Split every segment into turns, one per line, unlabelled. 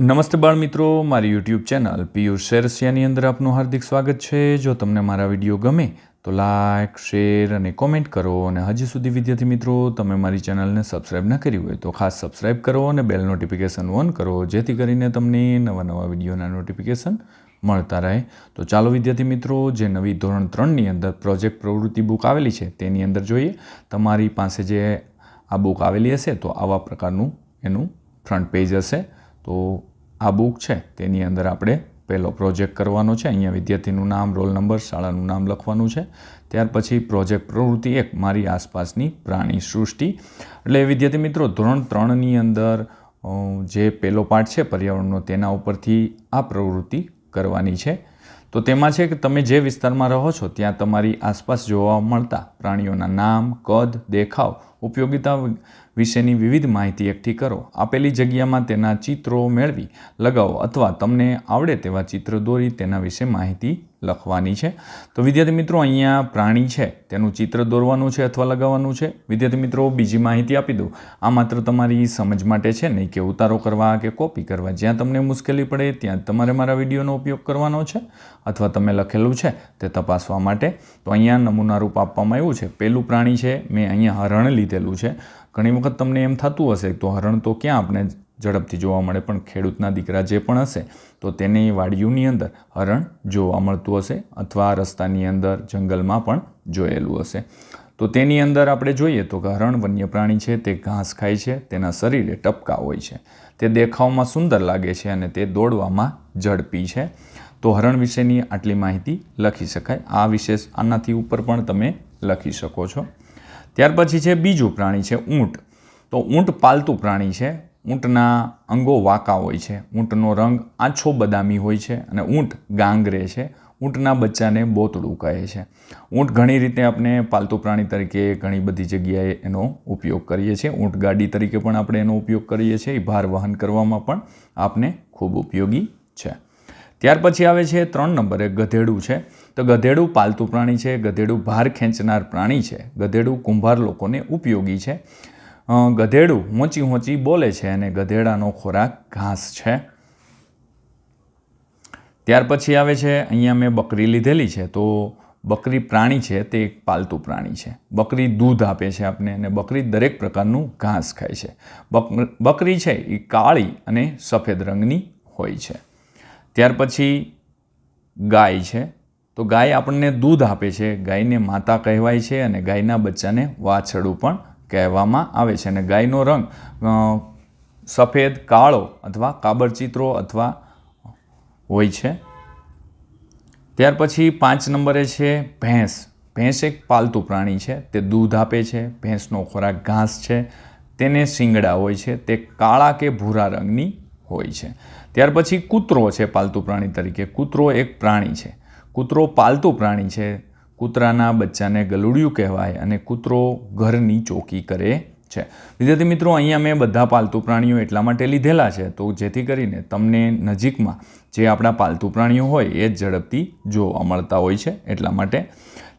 નમસ્તે બાળ મિત્રો, મારી યુટ્યુબ ચેનલ પિયુષ શેરસિયાની અંદર આપનું હાર્દિક સ્વાગત છે। જો તમને મારા વિડીયો ગમે તો લાઇક, શેર અને કોમેન્ટ કરો અને હજી સુધી વિદ્યાર્થી મિત્રો તમે મારી ચેનલને સબસ્ક્રાઈબ ન કરી હોય તો ખાસ સબસ્ક્રાઈબ કરો અને બેલ નોટિફિકેશન ઓન કરો, જેથી કરીને તમને નવા વિડીયોના નોટિફિકેશન મળતા રહે। તો ચાલો વિદ્યાર્થી મિત્રો, જે નવી ધોરણ 3ની અંદર પ્રોજેક્ટ પ્રવૃત્તિ બુક આવેલી છે તેની અંદર જોઈએ। તમારી પાસે જે આ બુક આવેલી હશે તો આવા પ્રકારનું એનું ફ્રન્ટ પેજ હશે। તો આ બુક છે તેની અંદર આપણે પહેલો પ્રોજેક્ટ કરવાનો છે। અહીંયા વિદ્યાર્થીનું નામ, રોલ નંબર, શાળાનું નામ લખવાનું છે। ત્યાર પછી પ્રોજેક્ટ પ્રવૃત્તિ 1 મારી આસપાસની પ્રાણી સૃષ્ટિ। એટલે વિદ્યાર્થી મિત્રો ધોરણ 3ની અંદર જે પહેલો પાઠ છે પર્યાવરણનો તેના ઉપરથી આ પ્રવૃત્તિ કરવાની છે। તો તેમાં છે કે તમે જે વિસ્તારમાં રહો છો ત્યાં તમારી આસપાસ જોવા મળતા પ્રાણીઓના નામ, કદ, દેખાવ, ઉપયોગિતા વિશેની વિવિધ માહિતી એકઠી કરો। આપેલી જગ્યામાં તેના ચિત્રો મેળવી લગાવો અથવા તમને આવડે તેવા ચિત્ર દોરી તેના વિશે માહિતી લખવાની છે। તો વિદ્યાર્થી મિત્રો અહીંયા પ્રાણી છે તેનું ચિત્ર દોરવાનું છે અથવા લગાવવાનું છે। વિદ્યાર્થી મિત્રો બીજી માહિતી આપી દઉં, આ માત્ર તમારી સમજ માટે છે, નહીં કે ઉતારો કરવા કે કોપી કરવા। જ્યાં તમને મુશ્કેલી પડે ત્યાં તમારે મારા વિડીયોનો ઉપયોગ કરવાનો છે અથવા તમે લખેલું છે તે તપાસવા માટે। તો અહીંયા નમૂના રૂપ આપવામાં આવ્યું છે। પહેલું પ્રાણી છે, મેં અહીંયા હરણ લીધેલું છે। ઘણી વખત તમને એમ થતું હશે તો હરણ તો ક્યાં આપણે ઝડપથી જોવા મળે, પણ ખેડૂતના દીકરા જે પણ હશે તો તેની વાડીઓની અંદર હરણ જોવા મળતું હશે અથવા રસ્તાની અંદર જંગલમાં પણ જોયેલું હશે। તો તેની અંદર આપણે જોઈએ તો કે હરણ વન્ય પ્રાણી છે, તે ઘાસ ખાય છે, તેના શરીરે ટપકા હોય છે, તે દેખાવમાં સુંદર લાગે છે અને તે દોડવામાં ઝડપી છે। તો હરણ વિશેની આટલી માહિતી લખી શકાય। આ વિશેષ આનાથી ઉપર પણ તમે લખી શકો છો। ત્યાર પછી છે બીજું પ્રાણી છે ઊંટ। તો ઊંટ પાલતું પ્રાણી છે। ઊંટના અંગો વાંકા હોય છે, ઊંટનો રંગ આછો બદામી હોય છે અને ઊંટ ગાંગરે છે। ઊંટના બચ્ચાને બોતડું કહે છે। ઊંટ ઘણી રીતે આપણે પાલતુ પ્રાણી તરીકે ઘણી બધી જગ્યાએ એનો ઉપયોગ કરીએ છીએ। ઊંટ ગાડી તરીકે પણ આપણે એનો ઉપયોગ કરીએ છીએ, ભાર વહન કરવામાં પણ આપને ખૂબ ઉપયોગી છે। ત્યાર પછી આવે છે 3 નંબરે ગધેડું છે। તો ગધેડું પાલતું પ્રાણી છે, ગધેડું ભાર ખેંચનાર પ્રાણી છે, ગધેડું કુંભાર લોકોને ઉપયોગી છે। ગધેડું હોંચી બોલે છે અને ગધેડાનો ખોરાક ઘાસ છે। ત્યાર પછી આવે છે અહીંયા મેં બકરી લીધેલી છે। તો બકરી પ્રાણી છે તે એક પાલતું પ્રાણી છે। બકરી દૂધ આપે છે આપને અને બકરી દરેક પ્રકારનું ઘાસ ખાય છે। બકરી છે એ કાળી અને સફેદ રંગની હોય છે। ત્યાર પછી ગાય છે। તો ગાય આપણને દૂધ આપે છે, ગાયને માતા કહેવાય છે અને ગાયના બચ્ચાને વાછરડું પણ કહેવામાં આવે છે અને ગાયનો રંગ સફેદ, કાળો અથવા કાબરચિત્રો અથવા હોય છે। ત્યાર પછી 5 નંબરે છે ભેંસ। ભેંસ એક પાલતું પ્રાણી છે, તે દૂધ આપે છે, ભેંસનો ખોરાક ઘાસ છે, તેને શિંગડા હોય છે, તે કાળા કે ભૂરા રંગની હોય છે। ત્યાર પછી કૂતરો છે પાલતુ પ્રાણી તરીકે। કૂતરો એક પ્રાણી છે, કૂતરો પાલતું પ્રાણી છે, કૂતરાના બચ્ચાને ગલુડિયું કહેવાય અને કૂતરો ઘરની ચોકી કરે છે। વિદ્યાર્થી મિત્રો અહીંયા મેં બધા પાલતુ પ્રાણીઓ એટલા માટે લીધેલા છે તો જેથી કરીને તમને નજીકમાં જે આપણા પાલતુ પ્રાણીઓ હોય એ જ ઝડપથી જોવા મળતા હોય છે, એટલા માટે।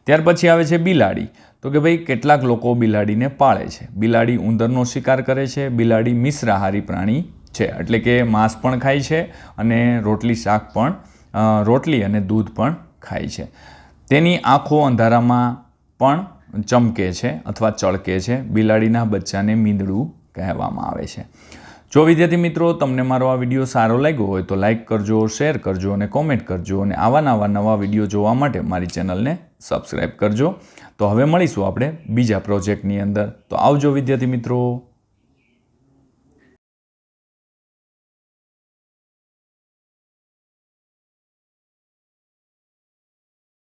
ત્યાર પછી આવે છે બિલાડી। તો કે ભાઈ કેટલાક લોકો બિલાડીને પાળે છે। બિલાડી ઉંદરનો શિકાર કરે છે। બિલાડી મિશ્રાહારી પ્રાણી છે, એટલે કે માંસ પણ ખાય છે અને રોટલી અને દૂધ પણ ખાય છે। તેની આંખો અંધારામાં પણ ચમકે છે અથવા ચળકે છે। બિલાડીના બચ્ચાને મીંદડું કહેવામાં આવે છે। જો વિદ્યાર્થી મિત્રો તમને મારો આ વિડીયો સારો લાગ્યો હોય તો લાઇક કરજો, શેર કરજો અને કોમેન્ટ કરજો અને આવા નવા વિડીયો જોવા માટે મારી ચેનલને સબસ્ક્રાઈબ કરજો। તો હવે મળીશું આપણે બીજા પ્રોજેક્ટની અંદર। તો આવજો વિદ્યાર્થી મિત્રો।